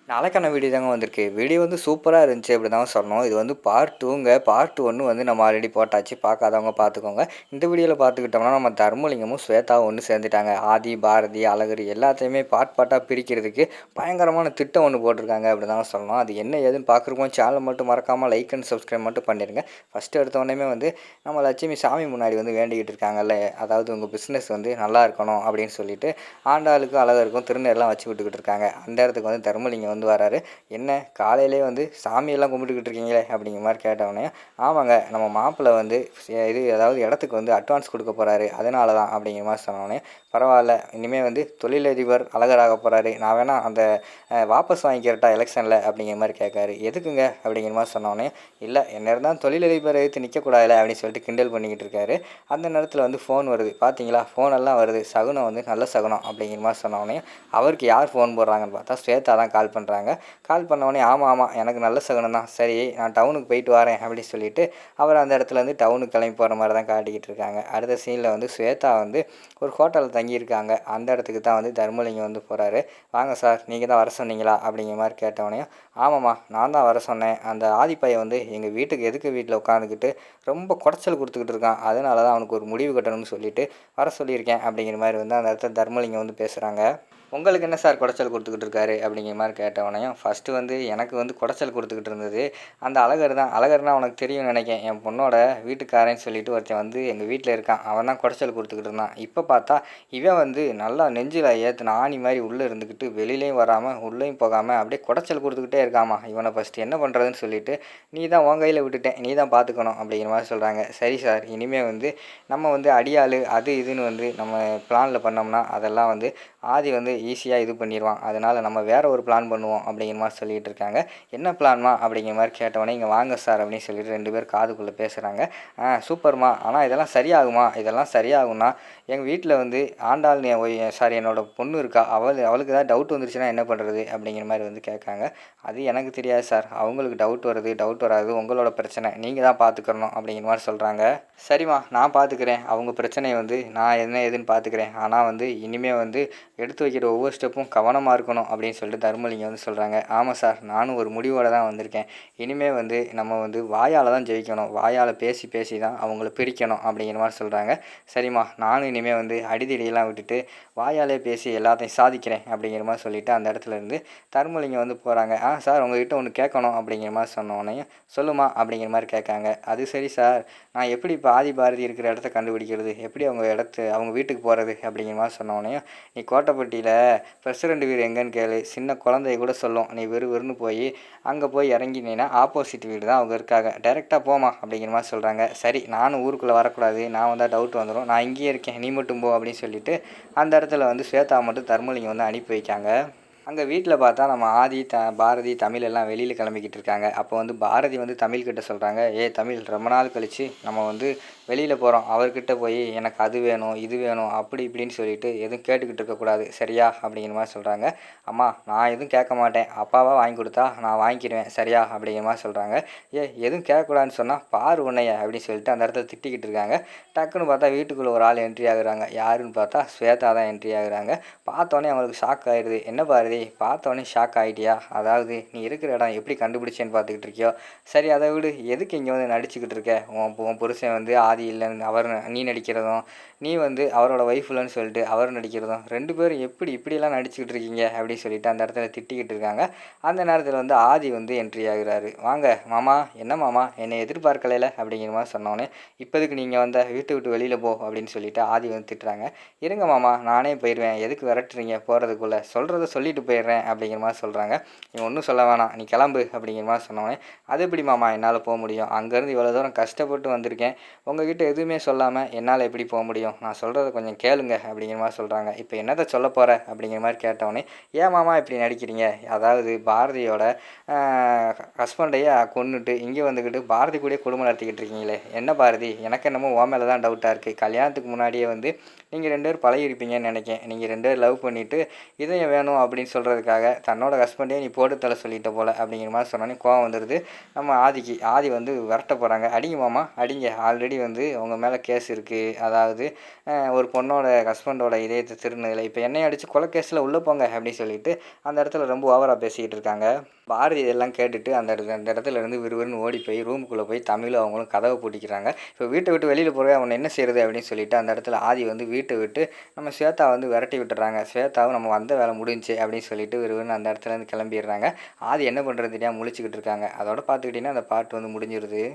நாளைக்கான வீடியோ தாங்க வந்திருக்கு. வீடியோ வந்து சூப்பரா இருந்துச்சு அப்படி தான் சொல்லணும். இது வந்து பார்ட் 2ங்க. பார்ட் 1 வந்து நம்ம ஆல்ரெடி போட்டாச்சு. பார்க்காதவங்க பார்த்துக்கோங்க. இந்த வீடியோல பார்த்துக்கிட்டோம்னா, நம்ம தர்மலிங்கமும் ஸ்வேதாவும் ஒண்ணு சேர்ந்துட்டாங்க. ஆதி, பாரதி, அழகரி எல்லாத்தையுமே பார்ட்டா பிரிக்கிறதுக்கு பயங்கரமான திட்டம் ஒண்ணு போட்டிருக்காங்க அப்படி தாங்க சொல்லணும். அது என்ன ஏதுன்னு பார்க்குறப்போ சேனலை மட்டும் மறக்காம லைக் அண்ட் சப்ஸ்கிரைப் மட்டும் பண்ணிடுங்க. ஃபர்ஸ்ட் எடுத்த உடனேயுமே வந்து நம்ம லட்சுமி சாமி முன்னாடி வந்து வேண்டிக்கிட்டு இருக்காங்கல்ல, அதாவது உங்கள் பிஸ்னஸ் வந்து நல்லா இருக்கணும் அப்படின்னு சொல்லிட்டு ஆண்டாளுக்கும் அழகருக்கும் திருநெல்லாம் வச்சு விட்டுக்கிட்டு இருக்காங்க. அந்த இடத்துக்கு வந்து தர்மலிங்கம் வந்து வராரு. என்ன காலையிலே வந்து சாமியெல்லாம் கும்பிட்டுக்கிட்டு இருக்கீங்களே அப்படிங்கிற மாதிரி கேட்டவொடனே, ஆமாங்க நம்ம மாப்பிள்ளை வந்து இது அதாவது இடத்துக்கு வந்து அட்வான்ஸ் கொடுக்க போகிறாரு, அதனால தான் அப்படிங்கிற மாதிரி சொன்னோடனே, பரவாயில்ல இனிமேல் வந்து தொழிலதிபர் அழகராக போகிறாரு, நான் வேணால் அந்த வாபஸ் வாங்கிக்கிறட்டா எலெக்ஷனில் அப்படிங்கிற மாதிரி கேட்காரு. எதுக்குங்க அப்படிங்கிற மாதிரி சொன்னோடனே, இல்லை என்ன தான் தொழிலதிபரை எடுத்து நிற்கக்கூடாதுல அப்படின்னு சொல்லிட்டு கிண்டல் பண்ணிக்கிட்டு இருக்காரு. அந்த நேரத்தில் வந்து ஃபோன் வருது. பார்த்தீங்களா ஃபோனெல்லாம் வருது, சகுனம் வந்து நல்ல சகுனம் அப்படிங்கிற மாதிரி சொன்னோடனே, அவருக்கு யார் ஃபோன் போடுறாங்கன்னு பார்த்தா ஸ்வேதா தான் கால் பண்ணுறாங்க. கால் பண்ணோடனே, ஆமாம் எனக்கு நல்ல சகுனம் தான், சரி நான் டவுனுக்கு போயிட்டு வரேன் அப்படின்னு சொல்லிட்டு அவர் அந்த இடத்துலேருந்து டவுனுக்கு கிளம்பி போகிற மாதிரி தான் காட்டிக்கிட்டு இருக்காங்க. அடுத்த சீனில் வந்து ஸ்வேதா வந்து ஒரு ஹோட்டலில் தங்கியிருக்காங்க. அந்த இடத்துக்கு தான் வந்து தர்மலிங்கம் வந்து போகிறாரு. வாங்க சார் நீங்கள் தான் வர சொன்னீங்களா அப்படிங்கிற மாதிரி கேட்டவொடனே, ஆமாம்மா நான் தான் வர சொன்னேன், அந்த ஆதிப்பையை வந்து எங்கள் வீட்டுக்கு எதுக்கு வீட்டில் உட்காந்துக்கிட்டு ரொம்ப குடைச்சல் கொடுத்துக்கிட்டு இருக்கான், அதனால தான் அவனுக்கு ஒரு முடிவு கட்டணும்னு சொல்லிட்டு வர சொல்லியிருக்கேன் அப்படிங்கிற மாதிரி வந்து அந்த இடத்துல தர்மலிங்கம் வந்து பேசுகிறாங்க. உங்களுக்கு என்ன சார் குடைச்சல் கொடுத்துக்கிட்டு இருக்காரு அப்படிங்கிற மாதிரி கேட்டவனையும், ஃபஸ்ட்டு வந்து எனக்கு வந்து குடைச்சல் கொடுத்துக்கிட்டு இருந்தது அந்த அழகர் தான். அழகர்னா உனக்கு தெரியும்னு நினைக்கிறேன், என் பொண்ணோட வீட்டுக்காரன்னு சொல்லிட்டு ஒருத்தன் வந்து எங்கள் வீட்டில் இருக்கான், அவன் தான் குடைச்சல் கொடுத்துக்கிட்டு இருந்தான். இப்போ பார்த்தா இவன் வந்து நல்லா நெஞ்சில் ஏற்றின ஆணி மாதிரி உள்ளே இருந்துக்கிட்டு வெளியிலையும் வராமல் உள்ளேயும் போகாமல் அப்படியே குடைச்சல் கொடுத்துக்கிட்டே இருக்காமா. இவனை ஃபஸ்ட்டு என்ன பண்ணுறதுன்னு சொல்லிட்டு நீ தான் உன் கையில் விட்டுட்டேன், நீ தான் பார்த்துக்கணும் அப்படிங்கிற மாதிரி சொல்கிறாங்க. சரி சார் இனிமேல் வந்து நம்ம வந்து அடியாள் அது இதுன்னு வந்து நம்ம பிளானில் பண்ணோம்னா அதெல்லாம் வந்து ஆதி வந்து ஈஸியாக இது பண்ணிடுவான், அதனால் நம்ம வேறு ஒரு பிளான் பண்ணுவோம் அப்படிங்கிற மாதிரி சொல்லிகிட்டு இருக்காங்க. என்ன பிளான்மா அப்படிங்கிற மாதிரி கேட்டவொடனே, இங்கே வாங்க சார் அப்படின்னு சொல்லிட்டு 2 பேர் காதுக்குள்ளே பேசுகிறாங்க. சூப்பர்மா, ஆனால் இதெல்லாம் சரியாகுமா? இதெல்லாம் சரியாகும்னா எங்கள் வீட்டில் வந்து ஆண்டாள் சாரி என்னோடய பொண்ணு இருக்கா, அவளுக்கு ஏதாவது டவுட் வந்துருச்சுன்னா என்ன பண்ணுறது அப்படிங்கிற மாதிரி வந்து கேட்காங்க. அது எனக்கு தெரியாது சார், அவங்களுக்கு டவுட் வருது டவுட் வராது உங்களோட பிரச்சனை, நீங்கள் தான் பார்த்துக்கணும் அப்படிங்கிற மாதிரி சொல்கிறாங்க. சரிம்மா நான் பார்த்துக்கிறேன், அவங்க பிரச்சனையை வந்து நான் என்ன ஏதுன்னு பார்த்துக்கிறேன், ஆனால் வந்து இனிமேல் வந்து எடுத்து வைக்கிற ஒவ்வொரு ஸ்டெப்பும் கவனமாக இருக்கணும் அப்படின்னு சொல்லிட்டு தர்மலிங்கம் வந்து சொல்கிறாங்க. ஆமாம் சார் நானும் ஒரு முடிவோடு தான் வந்திருக்கேன், இனிமேல் வந்து நம்ம வந்து வாயால் தான் ஜெயிக்கணும், வாயால் பேசி பேசி தான் அவங்கள பிரிக்கணும் அப்படிங்கிற மாதிரி சொல்கிறாங்க. சரிம்மா நானும் இனிமேல் வந்து அடிதடியெல்லாம் விட்டுட்டு வாயாலே பேசி எல்லாத்தையும் சாதிக்கிறேன் அப்படிங்கிற மாதிரி சொல்லிவிட்டு அந்த இடத்துல இருந்து தர்மலிங்கம் வந்து போகிறாங்க. சார் உங்கள்கிட்ட ஒன்று கேட்கணும் அப்படிங்கிற மாதிரி சொன்னோடனே, சொல்லுமா அப்படிங்கிற மாதிரி கேட்காங்க. அது சரி சார், நான் எப்படி இப்போ ஆதி பாரதி இருக்கிற இடத்த கண்டுபிடிக்கிறது, எப்படி அவங்க வீட்டுக்கு போகிறது அப்படிங்கிற மாதிரி சொன்னோடனே, நீ கோட்டைப்பட்டியில் பிரசிடெண்ட் வீடு எங்கேன்னு கேளு, சின்ன குழந்தைய கூட சொல்லும், நீ வெறுன்னு போய் அங்கே போய் இறங்கினீன்னா ஆப்போசிட் வீடு தான் அவங்க இருக்காங்க, டைரெக்டாக போமா அப்படிங்கிற மாதிரி சொல்கிறாங்க. சரி நானும் ஊருக்குள்ளே வரக்கூடாது, நான் வந்தால் டவுட் வந்துடும், நான் இங்கேயே இருக்கேன் நீ மட்டும் போ அப்படின்னு சொல்லிட்டு அந்த இடத்துல வந்து ஸ்வேதா மட்டும் தர்மலிங்கம் வந்து அனுப்பி வைக்காங்க. அங்கே வீட்டில் பார்த்தா நம்ம ஆதி பாரதி தமிழ் எல்லாம் வெளியில் கிளம்பிக்கிட்டு இருக்காங்க. அப்போ வந்து பாரதி வந்து தமிழ்கிட்ட சொல்கிறாங்க, தமிழ் ரொம்ப நாள் கழித்து நம்ம வந்து வெளியில் போகிறோம், அவர்கிட்ட போய் எனக்கு அது வேணும் இது வேணும் அப்படி இப்படின்னு சொல்லிட்டு எதுவும் கேட்டுக்கிட்டு இருக்கக்கூடாது சரியா அப்படிங்கிற மாதிரி சொல்கிறாங்க. அம்மா நான் எதுவும் கேட்க மாட்டேன், அப்பாவாக வாங்கி கொடுத்தா நான் வாங்கிக்கிடுவேன் சரியா அப்படிங்கிற மாதிரி சொல்கிறாங்க. எதுவும் கேட்கக்கூடாதுன்னு சொன்னால் பாரு உன்னைய அப்படின்னு சொல்லிட்டு அந்த இடத்துல திட்டிக்கிட்டு இருக்காங்க. டக்குன்னு பார்த்தா வீட்டுக்குள்ளே ஒரு ஆள் என்ட்ரி ஆகுறாங்க. யாருன்னு பார்த்தா ஸ்வேதா தான் என்ட்ரி ஆகுறாங்க. பார்த்தோன்னே அவங்களுக்கு ஷாக் ஆகிடுது. என்ன பாரதி பார்த்தோன்னே ஷாக் ஆகிட்டியா, அதாவது நீ இருக்கிற இடம் எப்படி கண்டுபிடிச்சேன்னு பார்த்துக்கிட்டு இருக்கியோ, சரி அதை விடு, எதுக்கு இங்கே வந்து நடிச்சுக்கிட்டு இருக்க, உன் புருஷன் வந்து ஆதி இல்லைன்னு அவர் நீ நடிக்கிறதும், நீ வந்து அவரோட ஒய்ஃப் இல்லைன்னு சொல்லிட்டு அவர் நடிக்கிறதும், 2 பேரும் எப்படி இப்படியெல்லாம் நடிச்சுக்கிட்டு இருக்கீங்க அப்படின்னு சொல்லிட்டு அந்த இடத்துல திட்டிக்கிட்டு இருக்காங்க. அந்த நேரத்தில் வந்து ஆதி வந்து என்ட்ரி ஆகுறாரு. வாங்க மாமா, என்ன மாமா என்னை எதிர்பார்க்கலையில அப்படிங்கிற மாதிரி சொன்னோன்னே, இப்போதுக்கு நீங்கள் வந்த வீட்டை விட்டு வெளியில் போ அப்படின்னு சொல்லிட்டு ஆதி வந்து திட்டுறாங்க. இருங்க மாமா நானே போயிடுவேன், எதுக்கு விரட்டுறீங்க, போகிறதுக்குள்ளே சொல்கிறத சொல்லிட்டு போயிடுறேன் அப்படிங்கிற மாதிரி சொல்கிறாங்க. நீ ஒன்றும் சொல்ல வேணாம், நீ கிளம்பு அப்படிங்கிற மாதிரி சொன்னோன்னே, அது எப்படி மாமா என்னால் போக முடியும், அங்கேருந்து இவ்வளோ தூரம் கஷ்டப்பட்டு வந்திருக்கேன், உங்ககிட்ட எதுவுமே சொல்லாமல் என்னால் எப்படி போக முடியும், நான் சொல்கிறத கொஞ்சம் கேளுங்க அப்படிங்கிற மாதிரி சொல்கிறாங்க. இப்போ என்னத்தை சொல்ல போகிற அப்படிங்கிற மாதிரி கேட்டவொடனே, ஏன் மாமா இப்படி நடிக்கிறீங்க, அதாவது பாரதியோட ஹஸ்பண்டையே கொன்னுட்டு இங்கே வந்துக்கிட்டு பாரதி கூட குடும்பம் நடத்திக்கிட்டு இருக்கீங்களே, என்ன பாரதி எனக்கு என்னமோ ஓ மேலே தான் டவுட்டாக இருக்குது, கல்யாணத்துக்கு முன்னாடியே வந்து நீங்கள் 2 பேரும் பழகியிருப்பீங்கன்னு நினைக்கிறேன். நீங்கள் 2 பேரும் லவ் பண்ணிவிட்டு இதயம் வேணும் அப்படின்னு சொல்கிறதுக்காக தன்னோட ஹஸ்பண்டே நீ போட்டு தலை சொல்லிட்ட போல அப்படிங்கிற மாதிரி சொன்னோன்னே கோவம் வந்துடுது நம்ம ஆதிக்கு. ஆதி வந்து விரட்ட போகிறாங்க. அடிங்க மாமா அடிங்க, ஆல்ரெடி வந்து அவங்க மேலே கேஸ் இருக்குது. அதாவது ஒரு பொண்ணோட ஹஸ்பண்டோட இதயத்தை திருநதில்லை, இப்போ என்னையும் அடித்து கொலை கேஸில் உள்ளே போங்க அப்படின்னு சொல்லிட்டு அந்த இடத்துல ரொம்ப ஓவராக பேசிக்கிட்டு இருக்காங்க. பாரதி இதெல்லாம் கேட்டுட்டு அந்த இடத்துல இருந்து விறுவிறுன்னு ஓடி போய் ரூமுக்குள்ளே போய் தமிழும் அவங்களும் கதவை பூட்டிக்கிறாங்க. இப்போ வீட்டை விட்டு வெளியில் போகிற அவனை என்ன செய்கிறது அப்படின்னு சொல்லிட்டு அந்த இடத்துல ஆதி வந்து வீட்டை விட்டு நம்ம ஸ்வேதா வந்து விரட்டி விட்டுறாங்க. ஸ்வேதாவும் நம்ம வந்த வேலை முடிஞ்சு அப்படின்னு சொல்லிட்டு விறுவிறுன்னு அந்த இடத்துலேருந்து கிளம்பிடுறாங்க. ஆதி என்ன பண்ணுறது தெரியாமல் முழிச்சுக்கிட்டு இருக்காங்க. அதோட பார்த்துக்கிட்டிங்கன்னா அந்த பாட்டு வந்து முடிஞ்சிருது.